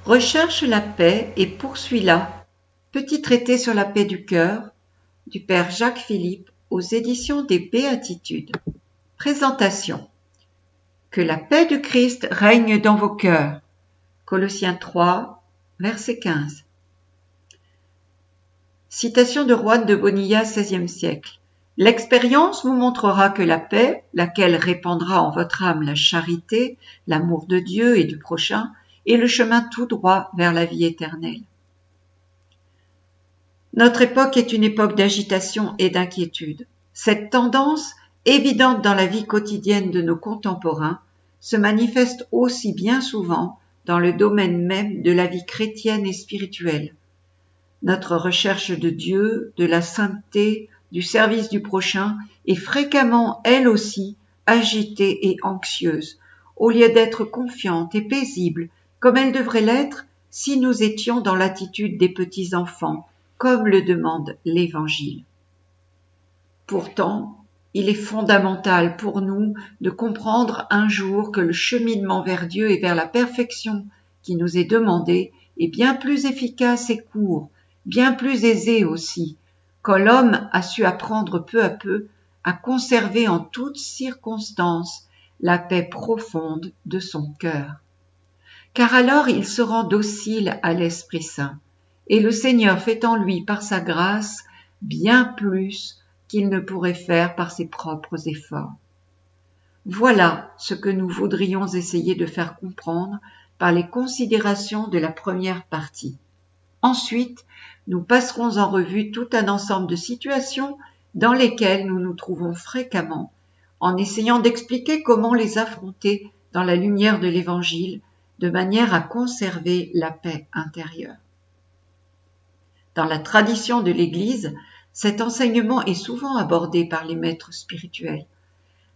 Recherche la paix et poursuis-la. Petit traité sur la paix du cœur du Père Jacques Philippe aux éditions des Béatitudes. Présentation. Que la paix du Christ règne dans vos cœurs. Colossiens 3, verset 15. Citation de Juan de Bonilla, XVIe siècle. L'expérience vous montrera que la paix, laquelle répandra en votre âme la charité, l'amour de Dieu et du prochain, est le chemin tout droit vers la vie éternelle. Notre époque est une époque d'agitation et d'inquiétude. Cette tendance, évidente dans la vie quotidienne de nos contemporains, se manifeste aussi bien souvent dans le domaine même de la vie chrétienne et spirituelle. Notre recherche de Dieu, de la sainteté, du service du prochain est fréquemment, elle aussi, agitée et anxieuse, au lieu d'être confiante et paisible, comme elle devrait l'être si nous étions dans l'attitude des petits enfants, comme le demande l'Évangile. Pourtant, il est fondamental pour nous de comprendre un jour que le cheminement vers Dieu et vers la perfection qui nous est demandé est bien plus efficace et court, bien plus aisé aussi, quand l'homme a su apprendre peu à peu à conserver en toutes circonstances la paix profonde de son cœur. Car alors il se rend docile à l'Esprit Saint, et le Seigneur fait en lui par sa grâce bien plus qu'il ne pourrait faire par ses propres efforts. Voilà ce que nous voudrions essayer de faire comprendre par les considérations de la première partie. Ensuite, nous passerons en revue tout un ensemble de situations dans lesquelles nous nous trouvons fréquemment, en essayant d'expliquer comment les affronter dans la lumière de l'Évangile, de manière à conserver la paix intérieure. Dans la tradition de l'Église, cet enseignement est souvent abordé par les maîtres spirituels.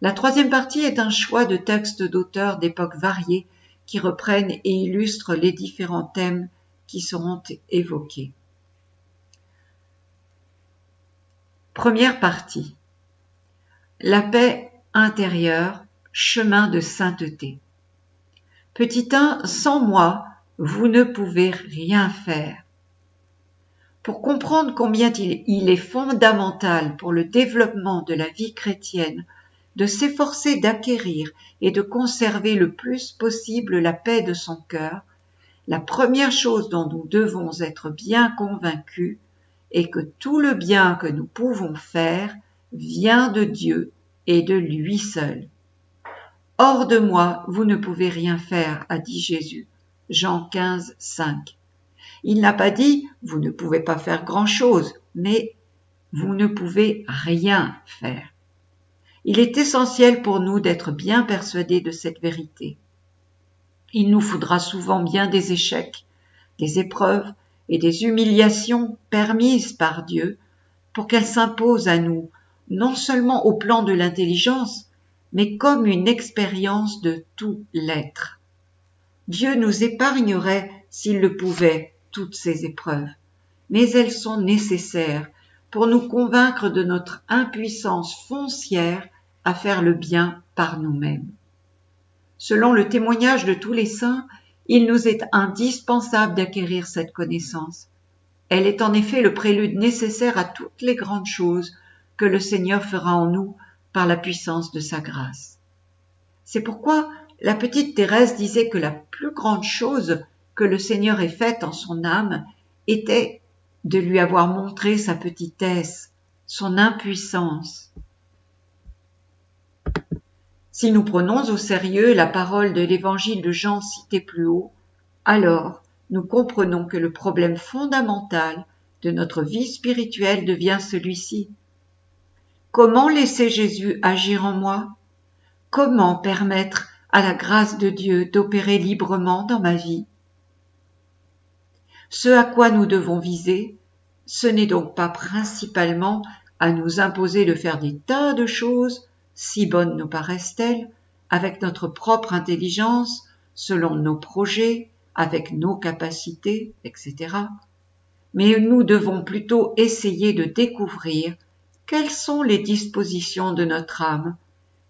La troisième partie est un choix de textes d'auteurs d'époques variées qui reprennent et illustrent les différents thèmes qui seront évoqués. Première partie. La paix intérieure, chemin de sainteté. Petit 1, sans moi, vous ne pouvez rien faire. Pour comprendre combien il est fondamental pour le développement de la vie chrétienne de s'efforcer d'acquérir et de conserver le plus possible la paix de son cœur, la première chose dont nous devons être bien convaincus est que tout le bien que nous pouvons faire vient de Dieu et de lui seul. Hors de moi, vous ne pouvez rien faire, a dit Jésus. Jean 15, 5. Il n'a pas dit « vous ne pouvez pas faire grand-chose », mais « vous ne pouvez rien faire ». Il est essentiel pour nous d'être bien persuadés de cette vérité. Il nous faudra souvent bien des échecs, des épreuves et des humiliations permises par Dieu pour qu'elles s'imposent à nous, non seulement au plan de l'intelligence, mais comme une expérience de tout l'être. Dieu nous épargnerait, s'il le pouvait, toutes ces épreuves, mais elles sont nécessaires pour nous convaincre de notre impuissance foncière à faire le bien par nous-mêmes. Selon le témoignage de tous les saints, il nous est indispensable d'acquérir cette connaissance. Elle est en effet le prélude nécessaire à toutes les grandes choses que le Seigneur fera en nous par la puissance de sa grâce. C'est pourquoi la petite Thérèse disait que la plus grande chose que le Seigneur ait faite en son âme était de lui avoir montré sa petitesse, son impuissance. Si nous prenons au sérieux la parole de l'évangile de Jean cité plus haut, alors nous comprenons que le problème fondamental de notre vie spirituelle devient celui-ci. Comment laisser Jésus agir en moi? Comment permettre à la grâce de Dieu d'opérer librement dans ma vie? Ce à quoi nous devons viser, ce n'est donc pas principalement à nous imposer de faire des tas de choses, si bonnes nous paraissent-elles, avec notre propre intelligence, selon nos projets, avec nos capacités, etc. Mais nous devons plutôt essayer de découvrir quelles sont les dispositions de notre âme,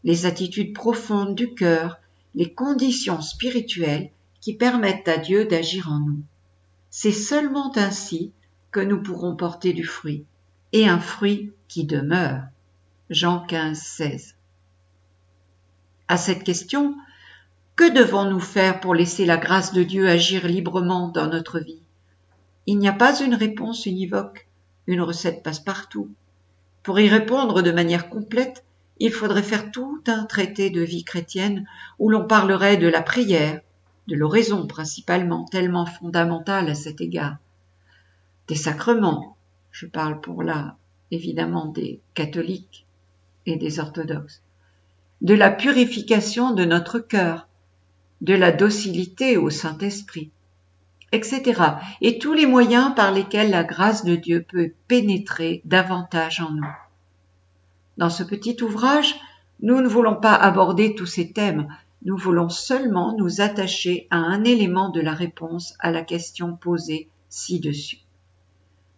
les attitudes profondes du cœur, les conditions spirituelles qui permettent à Dieu d'agir en nous. C'est seulement ainsi que nous pourrons porter du fruit, et un fruit qui demeure. Jean 15, 16. À cette question, que devons-nous faire pour laisser la grâce de Dieu agir librement dans notre vie? Il n'y a pas une réponse univoque, une recette passe-partout. Pour y répondre de manière complète, il faudrait faire tout un traité de vie chrétienne où l'on parlerait de la prière, de l'oraison principalement, tellement fondamentale à cet égard, des sacrements, je parle pour là évidemment des catholiques et des orthodoxes, de la purification de notre cœur, de la docilité au Saint-Esprit, etc. et tous les moyens par lesquels la grâce de Dieu peut pénétrer davantage en nous. Dans ce petit ouvrage, nous ne voulons pas aborder tous ces thèmes, nous voulons seulement nous attacher à un élément de la réponse à la question posée ci-dessus.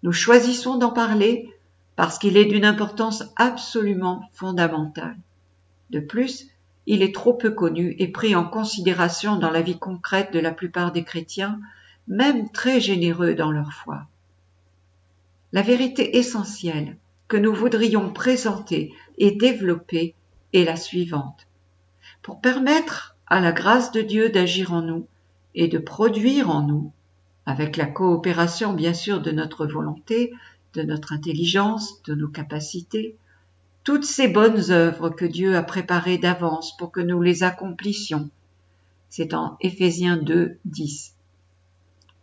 Nous choisissons d'en parler parce qu'il est d'une importance absolument fondamentale. De plus, il est trop peu connu et pris en considération dans la vie concrète de la plupart des chrétiens, même très généreux dans leur foi. La vérité essentielle que nous voudrions présenter et développer est la suivante. Pour permettre à la grâce de Dieu d'agir en nous et de produire en nous, avec la coopération bien sûr de notre volonté, de notre intelligence, de nos capacités, toutes ces bonnes œuvres que Dieu a préparées d'avance pour que nous les accomplissions. C'est en Éphésiens 2, 10.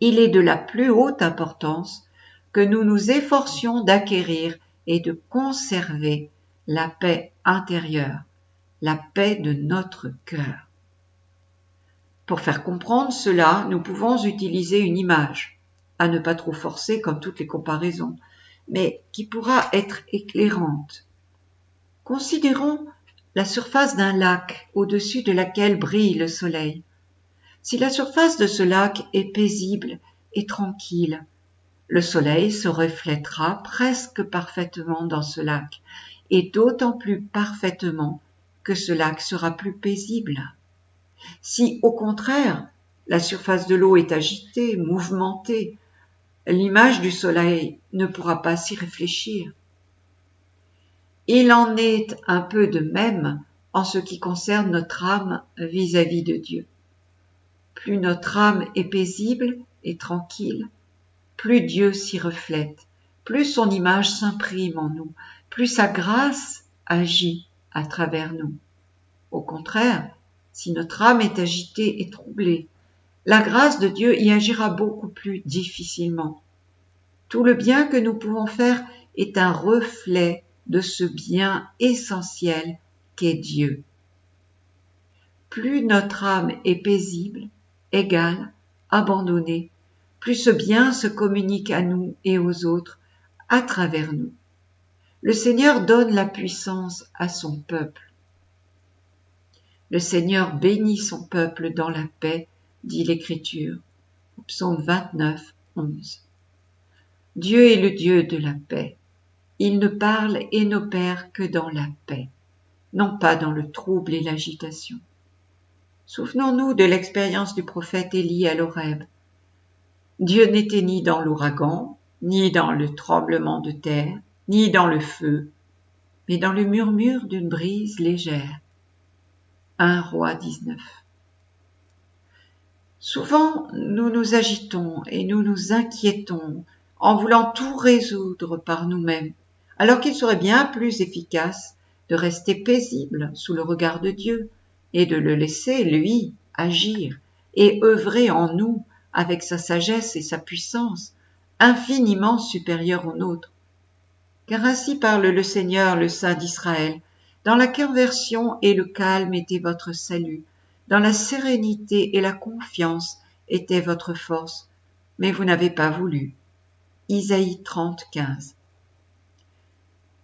Il est de la plus haute importance que nous nous efforcions d'acquérir et de conserver la paix intérieure, la paix de notre cœur. Pour faire comprendre cela, nous pouvons utiliser une image, à ne pas trop forcer comme toutes les comparaisons, mais qui pourra être éclairante. Considérons la surface d'un lac au-dessus de laquelle brille le soleil. Si la surface de ce lac est paisible et tranquille, le soleil se reflètera presque parfaitement dans ce lac, et d'autant plus parfaitement que ce lac sera plus paisible. Si, au contraire, la surface de l'eau est agitée, mouvementée, l'image du soleil ne pourra pas s'y réfléchir. Il en est un peu de même en ce qui concerne notre âme vis-à-vis de Dieu. Plus notre âme est paisible et tranquille, plus Dieu s'y reflète, plus son image s'imprime en nous, plus sa grâce agit à travers nous. Au contraire, si notre âme est agitée et troublée, la grâce de Dieu y agira beaucoup plus difficilement. Tout le bien que nous pouvons faire est un reflet de ce bien essentiel qu'est Dieu. Plus notre âme est paisible, égale, abandonnée, plus ce bien se communique à nous et aux autres à travers nous. Le Seigneur donne la puissance à son peuple. Le Seigneur bénit son peuple dans la paix, dit l'Écriture, au psaume 29, 11. Dieu est le Dieu de la paix. Il ne parle et n'opère que dans la paix, non pas dans le trouble et l'agitation. Souvenons-nous de l'expérience du prophète Élie à l'Horeb. Dieu n'était ni dans l'ouragan, ni dans le tremblement de terre, ni dans le feu, mais dans le murmure d'une brise légère. 1 Roi 19. Souvent, nous nous agitons et nous nous inquiétons en voulant tout résoudre par nous-mêmes, alors qu'il serait bien plus efficace de rester paisible sous le regard de Dieu et de le laisser, lui, agir et œuvrer en nous avec sa sagesse et sa puissance, infiniment supérieure aux nôtres. Car ainsi parle le Seigneur, le Saint d'Israël, dans la conversion et le calme était votre salut, dans la sérénité et la confiance était votre force, mais vous n'avez pas voulu. Isaïe 30, 15.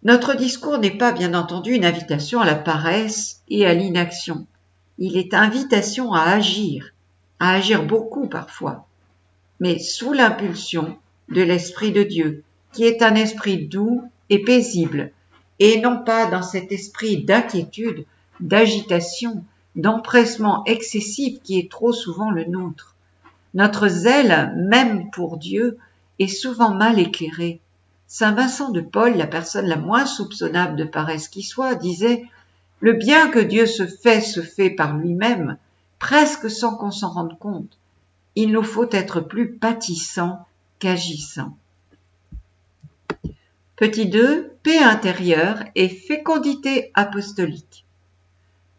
Notre discours n'est pas, bien entendu, une invitation à la paresse et à l'inaction. Il est invitation à agir beaucoup parfois, mais sous l'impulsion de l'Esprit de Dieu, qui est un esprit doux et paisible, et non pas dans cet esprit d'inquiétude, d'agitation, d'empressement excessif qui est trop souvent le nôtre. Notre zèle, même pour Dieu, est souvent mal éclairé. Saint Vincent de Paul, la personne la moins soupçonnable de paresse qui soit, disait « Le bien que Dieu se fait par lui-même, presque sans qu'on s'en rende compte. Il nous faut être plus pâtissants qu'agissants. » Petit 2, paix intérieure et fécondité apostolique.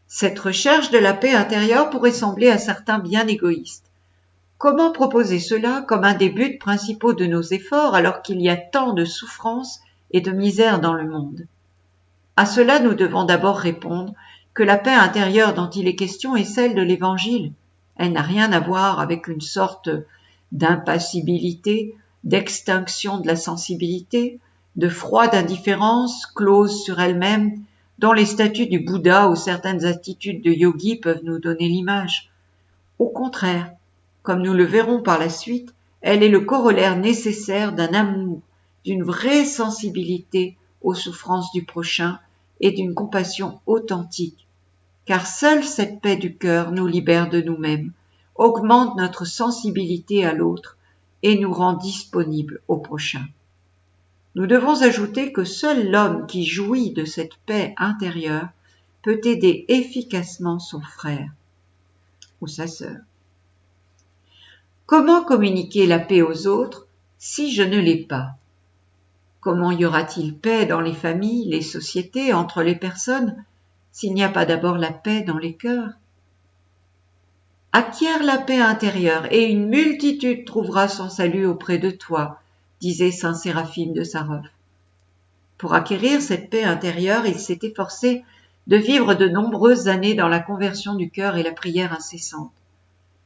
Cette recherche de la paix intérieure pourrait sembler à certains bien égoïste. Comment proposer cela comme un des buts principaux de nos efforts alors qu'il y a tant de souffrances et de misère dans le monde? À cela, nous devons d'abord répondre que la paix intérieure dont il est question est celle de l'Évangile. Elle n'a rien à voir avec une sorte d'impassibilité, d'extinction de la sensibilité, de froide indifférence close sur elle-même, dont les statues du Bouddha ou certaines attitudes de yogi peuvent nous donner l'image. Au contraire, comme nous le verrons par la suite, elle est le corollaire nécessaire d'un amour, d'une vraie sensibilité aux souffrances du prochain et d'une compassion authentique. Car seule cette paix du cœur nous libère de nous-mêmes, augmente notre sensibilité à l'autre et nous rend disponibles au prochain. Nous devons ajouter que seul l'homme qui jouit de cette paix intérieure peut aider efficacement son frère ou sa sœur. Comment communiquer la paix aux autres si je ne l'ai pas? Comment y aura-t-il paix dans les familles, les sociétés, entre les personnes, s'il n'y a pas d'abord la paix dans les cœurs? Acquiert la paix intérieure et une multitude trouvera son salut auprès de toi, disait saint Séraphime de Sarov. Pour acquérir cette paix intérieure, il s'est efforcé de vivre de nombreuses années dans la conversion du cœur et la prière incessante.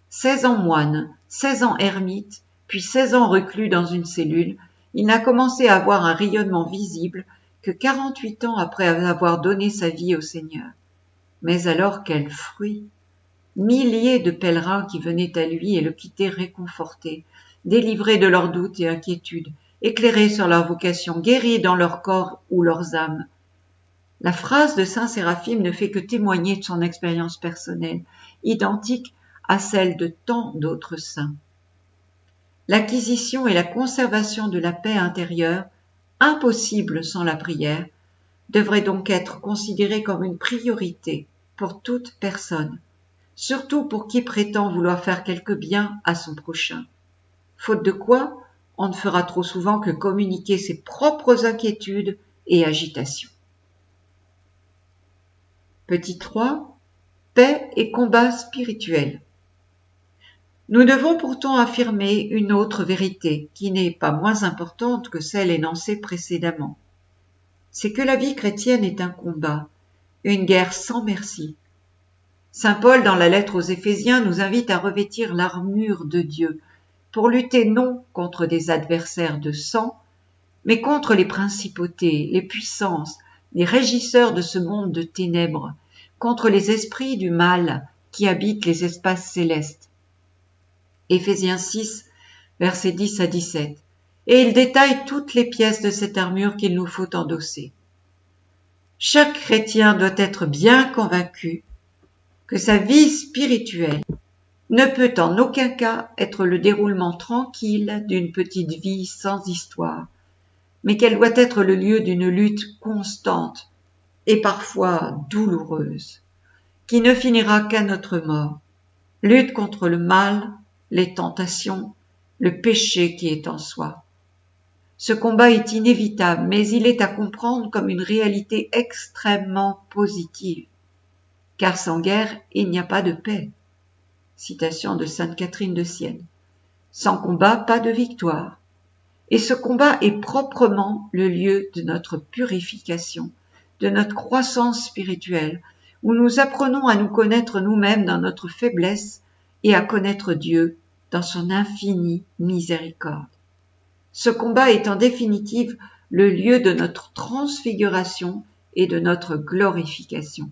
16 ans moine, 16 ans ermite, puis 16 ans reclus dans une cellule, il n'a commencé à avoir un rayonnement visible que 48 ans après avoir donné sa vie au Seigneur. Mais alors quel fruit! Milliers de pèlerins qui venaient à lui et le quittaient réconfortés, délivrés de leurs doutes et inquiétudes, éclairés sur leur vocation, guéris dans leur corps ou leurs âmes. La phrase de saint Séraphime ne fait que témoigner de son expérience personnelle, identique à celle de tant d'autres saints. L'acquisition et la conservation de la paix intérieure, impossible sans la prière, devrait donc être considérée comme une priorité pour toute personne, surtout pour qui prétend vouloir faire quelque bien à son prochain. Faute de quoi, on ne fera trop souvent que communiquer ses propres inquiétudes et agitations. Petit 3. Paix et combat spirituel. Nous devons pourtant affirmer une autre vérité qui n'est pas moins importante que celle énoncée précédemment. C'est que la vie chrétienne est un combat, une guerre sans merci. Saint Paul, dans la lettre aux Éphésiens, nous invite à revêtir l'armure de Dieu pour lutter non contre des adversaires de sang, mais contre les principautés, les puissances, les régisseurs de ce monde de ténèbres, contre les esprits du mal qui habitent les espaces célestes. Éphésiens 6, versets 10 à 17. Et il détaille toutes les pièces de cette armure qu'il nous faut endosser. Chaque chrétien doit être bien convaincu que sa vie spirituelle ne peut en aucun cas être le déroulement tranquille d'une petite vie sans histoire, mais qu'elle doit être le lieu d'une lutte constante et parfois douloureuse, qui ne finira qu'à notre mort. Lutte contre le mal, les tentations, le péché qui est en soi. Ce combat est inévitable, mais il est à comprendre comme une réalité extrêmement positive, car sans guerre, il n'y a pas de paix. Citation de Sainte Catherine de Sienne. Sans combat, pas de victoire. Et ce combat est proprement le lieu de notre purification, de notre croissance spirituelle, où nous apprenons à nous connaître nous-mêmes dans notre faiblesse et à connaître Dieu dans son infinie miséricorde. Ce combat est en définitive le lieu de notre transfiguration et de notre glorification.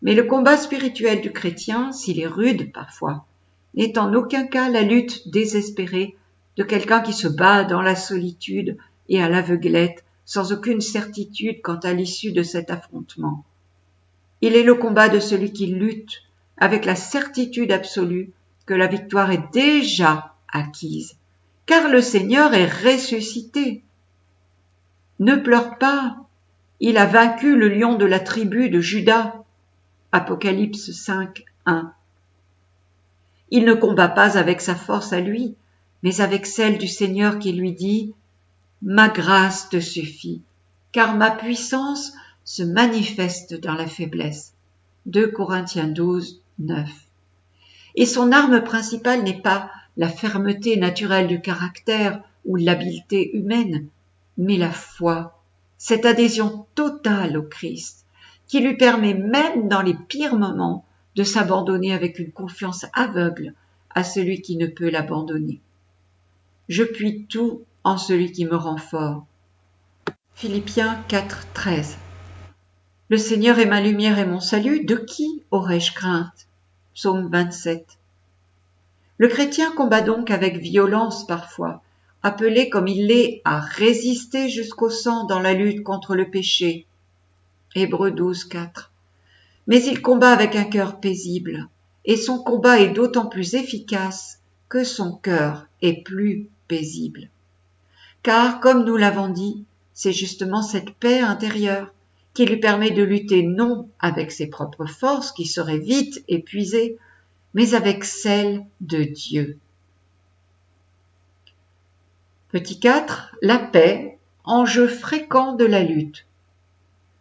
Mais le combat spirituel du chrétien, s'il est rude parfois, n'est en aucun cas la lutte désespérée de quelqu'un qui se bat dans la solitude et à l'aveuglette, sans aucune certitude quant à l'issue de cet affrontement. Il est le combat de celui qui lutte avec la certitude absolue que la victoire est déjà acquise, car le Seigneur est ressuscité. Ne pleure pas, il a vaincu le lion de la tribu de Juda. Apocalypse 5, 1. Il ne combat pas avec sa force à lui, mais avec celle du Seigneur qui lui dit « Ma grâce te suffit, car ma puissance se manifeste dans la faiblesse. » 2 Corinthiens 12, 9. Et son arme principale n'est pas la fermeté naturelle du caractère ou l'habileté humaine, mais la foi, cette adhésion totale au Christ, qui lui permet même dans les pires moments de s'abandonner avec une confiance aveugle à celui qui ne peut l'abandonner. Je puis tout en celui qui me rend fort. Philippiens 4, 13. Le Seigneur est ma lumière et mon salut, de qui aurais-je crainte? Psaume 27. Le chrétien combat donc avec violence parfois, appelé comme il l'est à résister jusqu'au sang dans la lutte contre le péché. Hébreux 12, 4. Mais il combat avec un cœur paisible, et son combat est d'autant plus efficace que son cœur est plus paisible. Car, comme nous l'avons dit, c'est justement cette paix intérieure qui lui permet de lutter non avec ses propres forces qui seraient vite épuisées, mais avec celle de Dieu. Petit 4. La paix, enjeu fréquent de la lutte.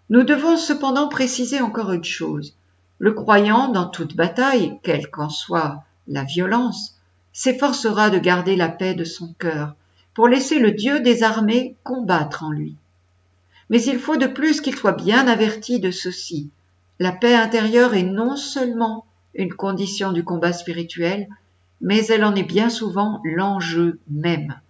Nous devons cependant préciser encore une chose. Le croyant, dans toute bataille, quelle qu'en soit la violence, s'efforcera de garder la paix de son cœur, pour laisser le Dieu des armées combattre en lui. Mais il faut de plus qu'il soit bien averti de ceci. La paix intérieure est non seulement une condition du combat spirituel, mais elle en est bien souvent l'enjeu même.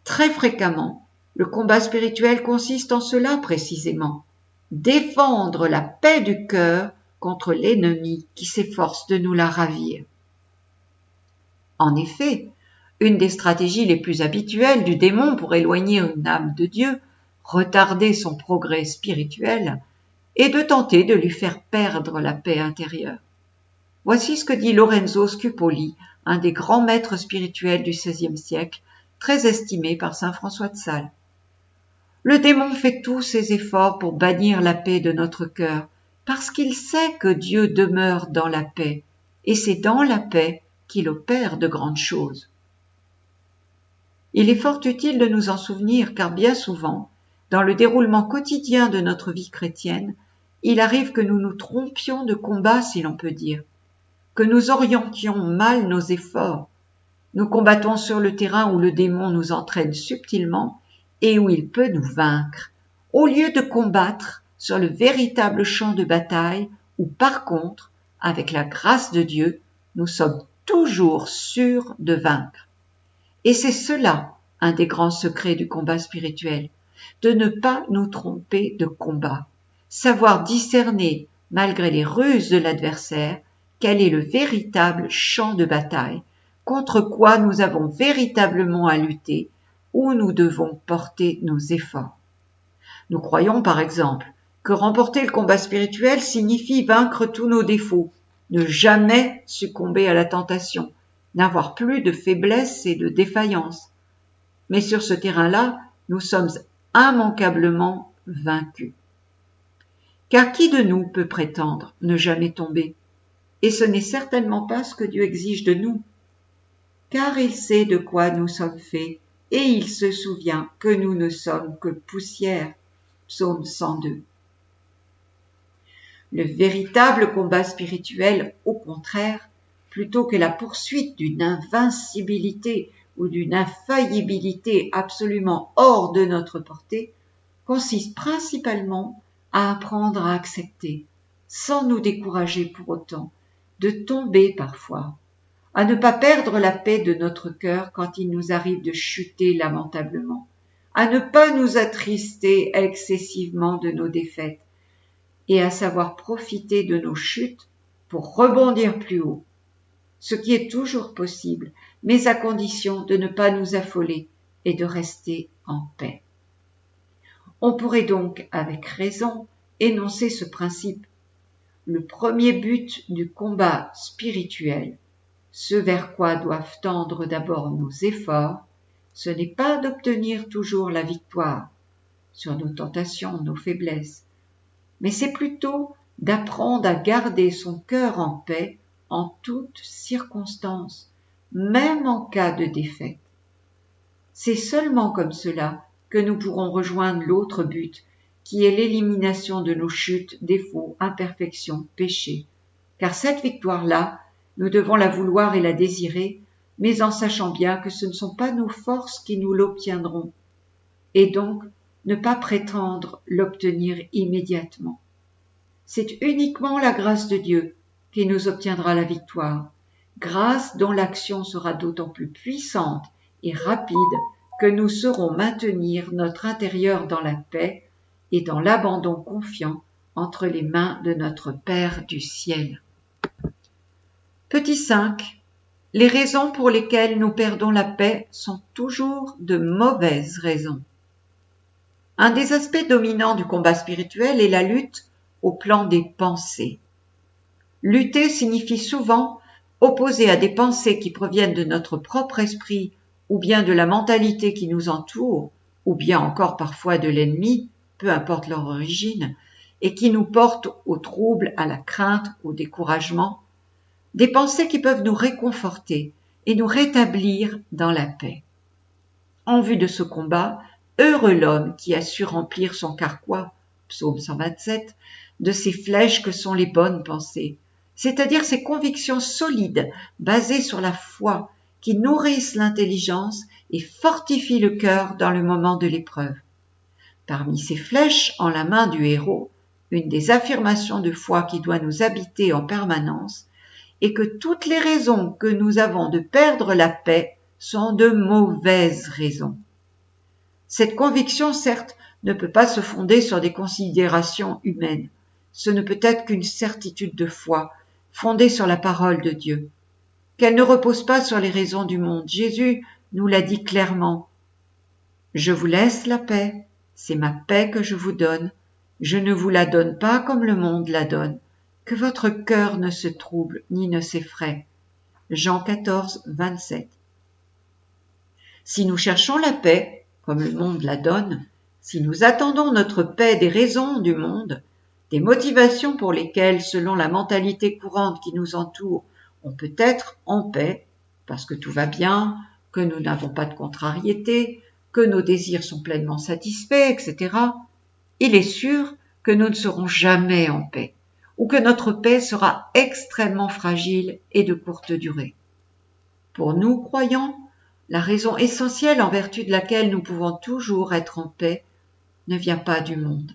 Très fréquemment, le combat spirituel consiste en cela précisément, défendre la paix du cœur contre l'ennemi qui s'efforce de nous la ravir. En effet, une des stratégies les plus habituelles du démon pour éloigner une âme de Dieu, retarder son progrès spirituel, est de tenter de lui faire perdre la paix intérieure. Voici ce que dit Lorenzo Scupoli, un des grands maîtres spirituels du XVIe siècle, très estimé par saint François de Sales. Le démon fait tous ses efforts pour bannir la paix de notre cœur, parce qu'il sait que Dieu demeure dans la paix, et c'est dans la paix qu'il opère de grandes choses. Il est fort utile de nous en souvenir, car bien souvent, dans le déroulement quotidien de notre vie chrétienne, il arrive que nous nous trompions de combat, si l'on peut dire, que nous orientions mal nos efforts. Nous combattons sur le terrain où le démon nous entraîne subtilement et où il peut nous vaincre, au lieu de combattre sur le véritable champ de bataille où, par contre, avec la grâce de Dieu, nous sommes toujours sûrs de vaincre. Et c'est cela, un des grands secrets du combat spirituel, de ne pas nous tromper de combat, savoir discerner, malgré les ruses de l'adversaire, quel est le véritable champ de bataille, contre quoi nous avons véritablement à lutter, où nous devons porter nos efforts. Nous croyons par exemple que remporter le combat spirituel signifie vaincre tous nos défauts, ne jamais succomber à la tentation, n'avoir plus de faiblesse et de défaillance. Mais sur ce terrain-là, nous sommes immanquablement vaincus. Car qui de nous peut prétendre ne jamais tomber? Et ce n'est certainement pas ce que Dieu exige de nous. Car il sait de quoi nous sommes faits, et il se souvient que nous ne sommes que poussière. Psaume 102. Le véritable combat spirituel, au contraire, plutôt que la poursuite d'une invincibilité ou d'une infaillibilité absolument hors de notre portée, consiste principalement à apprendre à accepter, sans nous décourager pour autant, de tomber parfois, à ne pas perdre la paix de notre cœur quand il nous arrive de chuter lamentablement, à ne pas nous attrister excessivement de nos défaites, et à savoir profiter de nos chutes pour rebondir plus haut, ce qui est toujours possible, mais à condition de ne pas nous affoler et de rester en paix. On pourrait donc, avec raison, énoncer ce principe. Le premier but du combat spirituel, ce vers quoi doivent tendre d'abord nos efforts, ce n'est pas d'obtenir toujours la victoire sur nos tentations, nos faiblesses, mais c'est plutôt d'apprendre à garder son cœur en paix en toutes circonstances, même en cas de défaite. C'est seulement comme cela que nous pourrons rejoindre l'autre but, qui est l'élimination de nos chutes, défauts, imperfections, péchés. Car cette victoire-là, nous devons la vouloir et la désirer, mais en sachant bien que ce ne sont pas nos forces qui nous l'obtiendront, et donc ne pas prétendre l'obtenir immédiatement. C'est uniquement la grâce de Dieu qui nous obtiendra la victoire, grâce dont l'action sera d'autant plus puissante et rapide que nous saurons maintenir notre intérieur dans la paix et dans l'abandon confiant entre les mains de notre Père du ciel. Petit 5. Les raisons pour lesquelles nous perdons la paix sont toujours de mauvaises raisons. Un des aspects dominants du combat spirituel est la lutte au plan des pensées. Lutter signifie souvent opposer à des pensées qui proviennent de notre propre esprit ou bien de la mentalité qui nous entoure, ou bien encore parfois de l'ennemi, peu importe leur origine, et qui nous portent au trouble, à la crainte, au découragement, des pensées qui peuvent nous réconforter et nous rétablir dans la paix. En vue de ce combat, heureux l'homme qui a su remplir son carquois, psaume 127, de ces flèches que sont les bonnes pensées, c'est-à-dire ces convictions solides basées sur la foi qui nourrissent l'intelligence et fortifient le cœur dans le moment de l'épreuve. Parmi ces flèches en la main du héros, une des affirmations de foi qui doit nous habiter en permanence est que toutes les raisons que nous avons de perdre la paix sont de mauvaises raisons. Cette conviction, certes, ne peut pas se fonder sur des considérations humaines. Ce ne peut être qu'une certitude de foi, fondée sur la parole de Dieu. Qu'elle ne repose pas sur les raisons du monde. Jésus nous l'a dit clairement. « Je vous laisse la paix, c'est ma paix que je vous donne. Je ne vous la donne pas comme le monde la donne. Que votre cœur ne se trouble ni ne s'effraie. » Jean 14, 27. Si nous cherchons la paix, comme le monde la donne, si nous attendons notre paix des raisons du monde, des motivations pour lesquelles, selon la mentalité courante qui nous entoure, on peut être en paix, parce que tout va bien, que nous n'avons pas de contrariété, que nos désirs sont pleinement satisfaits, etc., il est sûr que nous ne serons jamais en paix, ou que notre paix sera extrêmement fragile et de courte durée. Pour nous, croyants, la raison essentielle en vertu de laquelle nous pouvons toujours être en paix ne vient pas du monde.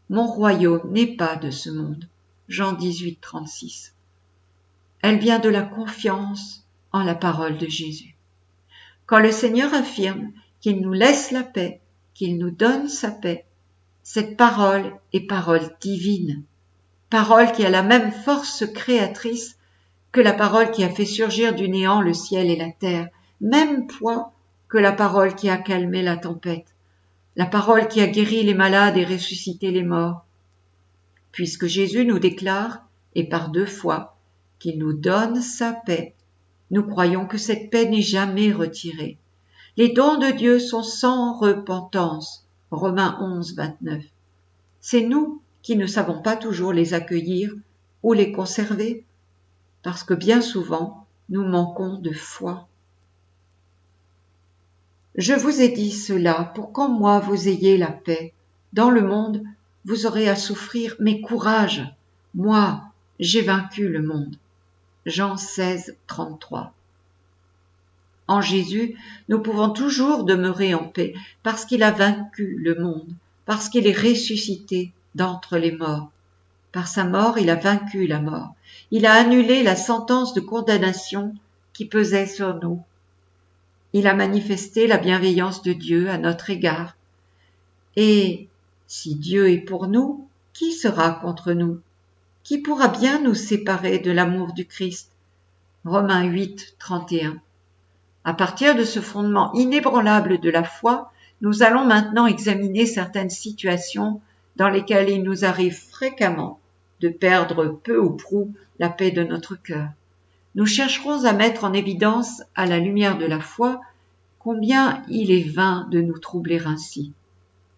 Mon royaume n'est pas de ce monde. Jean 18, 36. Elle vient de la confiance en la parole de Jésus. Quand le Seigneur affirme qu'il nous laisse la paix, qu'il nous donne sa paix, cette parole est parole divine, parole qui a la même force créatrice que la parole qui a fait surgir du néant le ciel et la terre, même poids que la parole qui a calmé la tempête, la parole qui a guéri les malades et ressuscité les morts. Puisque Jésus nous déclare, et par 2 fois, qu'il nous donne sa paix, nous croyons que cette paix n'est jamais retirée. Les dons de Dieu sont sans repentance. Romains 11, 29. C'est nous qui ne savons pas toujours les accueillir ou les conserver, parce que bien souvent, nous manquons de foi. Je vous ai dit cela pour qu'en moi vous ayez la paix. Dans le monde, vous aurez à souffrir, mais courage, moi, j'ai vaincu le monde. Jean 16, 33. En Jésus, nous pouvons toujours demeurer en paix parce qu'il a vaincu le monde, parce qu'il est ressuscité d'entre les morts. Par sa mort, il a vaincu la mort. Il a annulé la sentence de condamnation qui pesait sur nous. Il a manifesté la bienveillance de Dieu à notre égard. Et si Dieu est pour nous, qui sera contre nous? Qui pourra bien nous séparer de l'amour du Christ? Romains 8, 31. À partir de ce fondement inébranlable de la foi, nous allons maintenant examiner certaines situations dans lesquelles il nous arrive fréquemment de perdre peu ou prou la paix de notre cœur. nous chercherons à mettre en évidence, à la lumière de la foi, combien il est vain de nous troubler ainsi.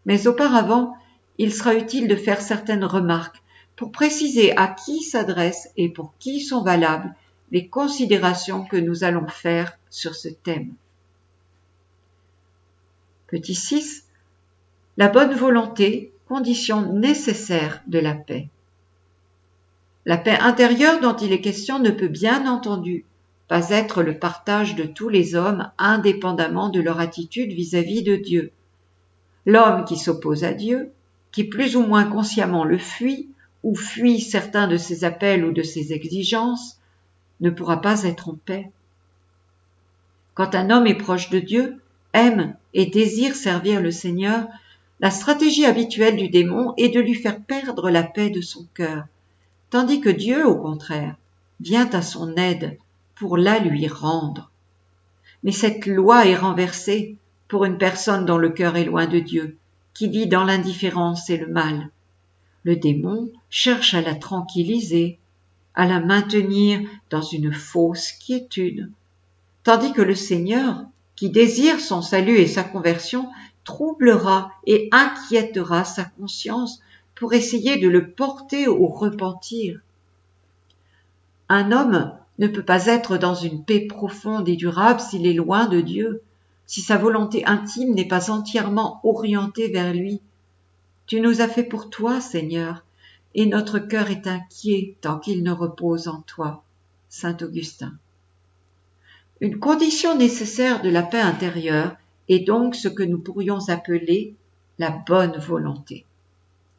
Mais auparavant, il sera utile de faire certaines remarques pour préciser à qui s'adressent et pour qui sont valables les considérations que nous allons faire sur ce thème. Petit 6. La bonne volonté, condition nécessaire de la paix. La paix intérieure dont il est question ne peut bien entendu pas être le partage de tous les hommes indépendamment de leur attitude vis-à-vis de Dieu. L'homme qui s'oppose à Dieu, qui plus ou moins consciemment le fuit, ou fuit certains de ses appels ou de ses exigences, ne pourra pas être en paix. Quand un homme est proche de Dieu, aime et désire servir le Seigneur, la stratégie habituelle du démon est de lui faire perdre la paix de son cœur, tandis que Dieu, au contraire, vient à son aide pour la lui rendre. Mais cette loi est renversée pour une personne dont le cœur est loin de Dieu, qui vit dans l'indifférence et le mal. Le démon cherche à la tranquilliser, à la maintenir dans une fausse quiétude, tandis que le Seigneur, qui désire son salut et sa conversion, troublera et inquiétera sa conscience pour essayer de le porter au repentir. Un homme ne peut pas être dans une paix profonde et durable s'il est loin de Dieu, si sa volonté intime n'est pas entièrement orientée vers lui. Tu nous as fait pour toi, Seigneur, et notre cœur est inquiet tant qu'il ne repose en toi. Saint Augustin. Une condition nécessaire de la paix intérieure est donc ce que nous pourrions appeler la bonne volonté.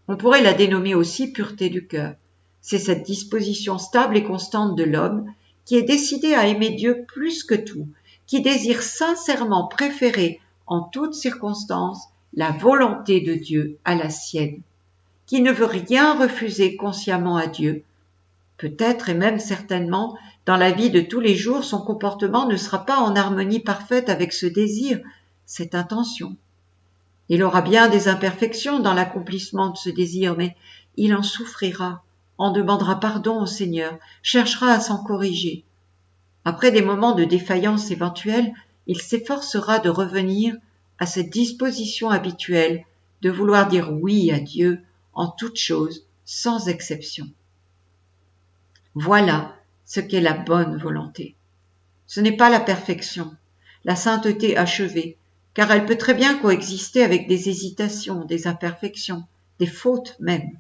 On pourrait la dénommer aussi pureté du cœur. C'est cette disposition stable et constante de l'homme qui est décidé à aimer Dieu plus que tout, qui désire sincèrement préférer en toutes circonstances la volonté de Dieu à la sienne, qui ne veut rien refuser consciemment à Dieu. Peut-être et même certainement, dans la vie de tous les jours, son comportement ne sera pas en harmonie parfaite avec ce désir, cette intention. Il aura bien des imperfections dans l'accomplissement de ce désir, mais il en souffrira, en demandera pardon au Seigneur, cherchera à s'en corriger. Après des moments de défaillance éventuelle, il s'efforcera de revenir à cette disposition habituelle de vouloir dire oui à Dieu en toutes choses, sans exception. Voilà ce qu'est la bonne volonté. Ce n'est pas la perfection, la sainteté achevée, car elle peut très bien coexister avec des hésitations, des imperfections, des fautes même.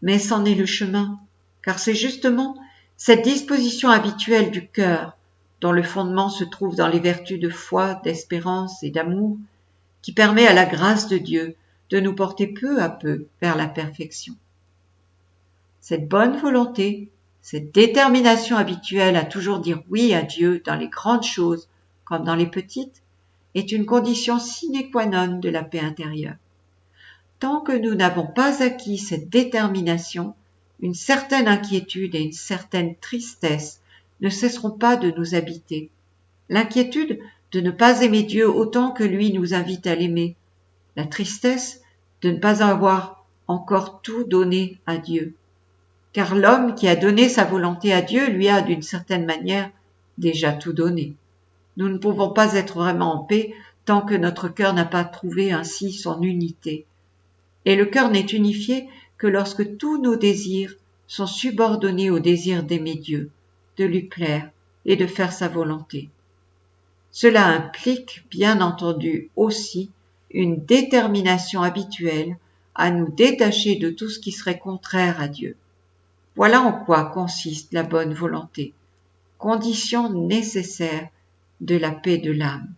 Mais c'en est le chemin, car c'est justement cette disposition habituelle du cœur, dont le fondement se trouve dans les vertus de foi, d'espérance et d'amour, qui permet à la grâce de Dieu de nous porter peu à peu vers la perfection. Cette bonne volonté, cette détermination habituelle à toujours dire oui à Dieu dans les grandes choses comme dans les petites, est une condition sine qua non de la paix intérieure. Tant que nous n'avons pas acquis cette détermination, une certaine inquiétude et une certaine tristesse ne cesseront pas de nous habiter. L'inquiétude de ne pas aimer Dieu autant que lui nous invite à l'aimer. La tristesse de ne pas avoir encore tout donné à Dieu. Car l'homme qui a donné sa volonté à Dieu lui a, d'une certaine manière, déjà tout donné. Nous ne pouvons pas être vraiment en paix tant que notre cœur n'a pas trouvé ainsi son unité. Et le cœur n'est unifié que lorsque tous nos désirs sont subordonnés au désir d'aimer Dieu, de lui plaire et de faire sa volonté. Cela implique, bien entendu, aussi une détermination habituelle à nous détacher de tout ce qui serait contraire à Dieu. Voilà en quoi consiste la bonne volonté, condition nécessaire de la paix de l'âme.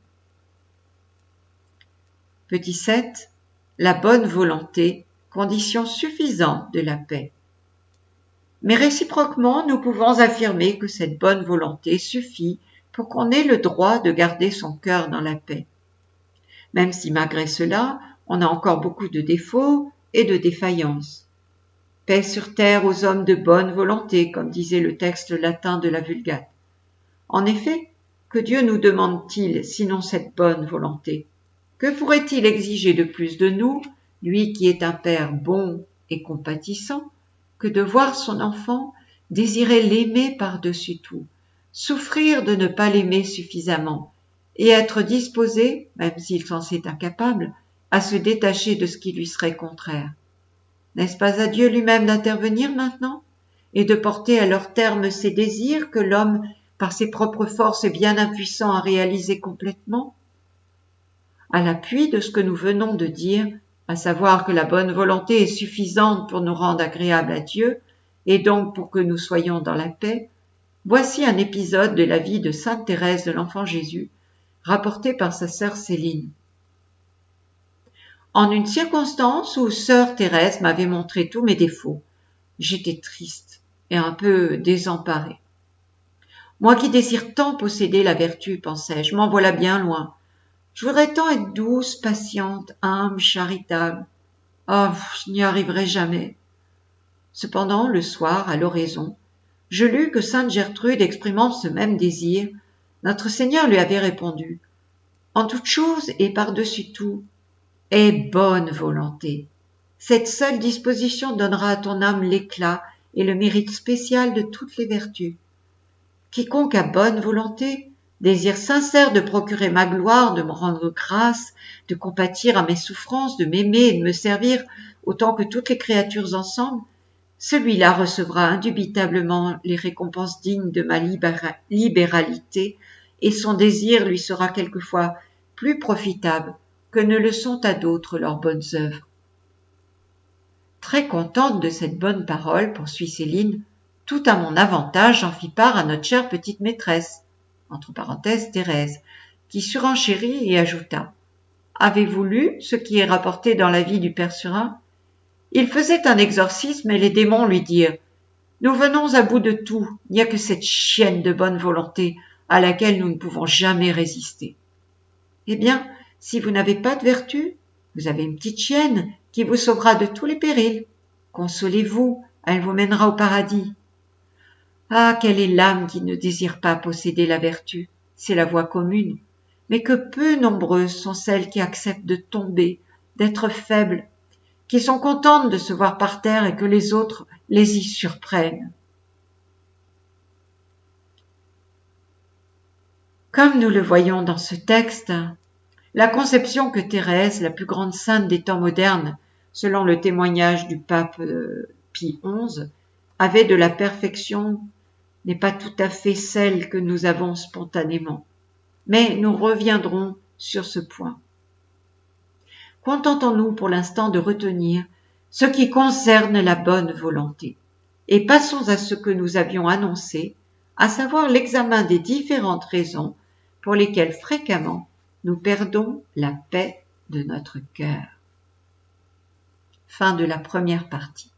Petit 7. La bonne volonté, condition suffisante de la paix. Mais réciproquement, nous pouvons affirmer que cette bonne volonté suffit pour qu'on ait le droit de garder son cœur dans la paix. Même si malgré cela, on a encore beaucoup de défauts et de défaillances. Paix sur terre aux hommes de bonne volonté, comme disait le texte latin de la Vulgate. En effet, que Dieu nous demande-t-il sinon cette bonne volonté? Que pourrait-il exiger de plus de nous, lui qui est un Père bon et compatissant, que de voir son enfant désirer l'aimer par-dessus tout, souffrir de ne pas l'aimer suffisamment et être disposé, même s'il s'en sait incapable, à se détacher de ce qui lui serait contraire. N'est-ce pas à Dieu lui-même d'intervenir maintenant et de porter à leur terme ces désirs que l'homme, par ses propres forces, est bien impuissant à réaliser complètement? À l'appui de ce que nous venons de dire, à savoir que la bonne volonté est suffisante pour nous rendre agréables à Dieu, et donc pour que nous soyons dans la paix, voici un épisode de la vie de sainte Thérèse de l'Enfant Jésus, rapporté par sa sœur Céline. En une circonstance où sœur Thérèse m'avait montré tous mes défauts, j'étais triste et un peu désemparée. Moi qui désire tant posséder la vertu, pensais-je, m'en voilà bien loin. Je voudrais tant être douce, patiente, humble, charitable. Oh, je n'y arriverai jamais. Cependant, le soir, à l'oraison, je lus que sainte Gertrude, exprimant ce même désir, notre Seigneur lui avait répondu « En toute chose et par-dessus tout, aie bonne volonté. Cette seule disposition donnera à ton âme l'éclat et le mérite spécial de toutes les vertus. Quiconque a bonne volonté, désir sincère de procurer ma gloire, de me rendre grâce, de compatir à mes souffrances, de m'aimer et de me servir autant que toutes les créatures ensemble, celui-là recevra indubitablement les récompenses dignes de ma libéralité, et son désir lui sera quelquefois plus profitable que ne le sont à d'autres leurs bonnes œuvres. » Très contente de cette bonne parole, poursuit Céline, tout à mon avantage, j'en fis part à notre chère petite maîtresse, entre parenthèses Thérèse, qui surenchérit et ajouta « Avez-vous lu ce qui est rapporté dans la vie du Père Surin ? Il faisait un exorcisme et les démons lui dirent « Nous venons à bout de tout, il n'y a que cette chienne de bonne volonté à laquelle nous ne pouvons jamais résister. » Eh bien, si vous n'avez pas de vertu, vous avez une petite chienne qui vous sauvera de tous les périls. Consolez-vous, elle vous mènera au paradis. Ah, quelle est l'âme qui ne désire pas posséder la vertu? C'est la voie commune. Mais que peu nombreuses sont celles qui acceptent de tomber, d'être faibles, qui sont contentes de se voir par terre et que les autres les y surprennent. Comme nous le voyons dans ce texte, la conception que Thérèse, la plus grande sainte des temps modernes, selon le témoignage du pape Pie XI, avait de la perfection n'est pas tout à fait celle que nous avons spontanément. Mais nous reviendrons sur ce point. Contentons-nous pour l'instant de retenir ce qui concerne la bonne volonté et passons à ce que nous avions annoncé, à savoir l'examen des différentes raisons pour lesquelles fréquemment nous perdons la paix de notre cœur. Fin de la première partie.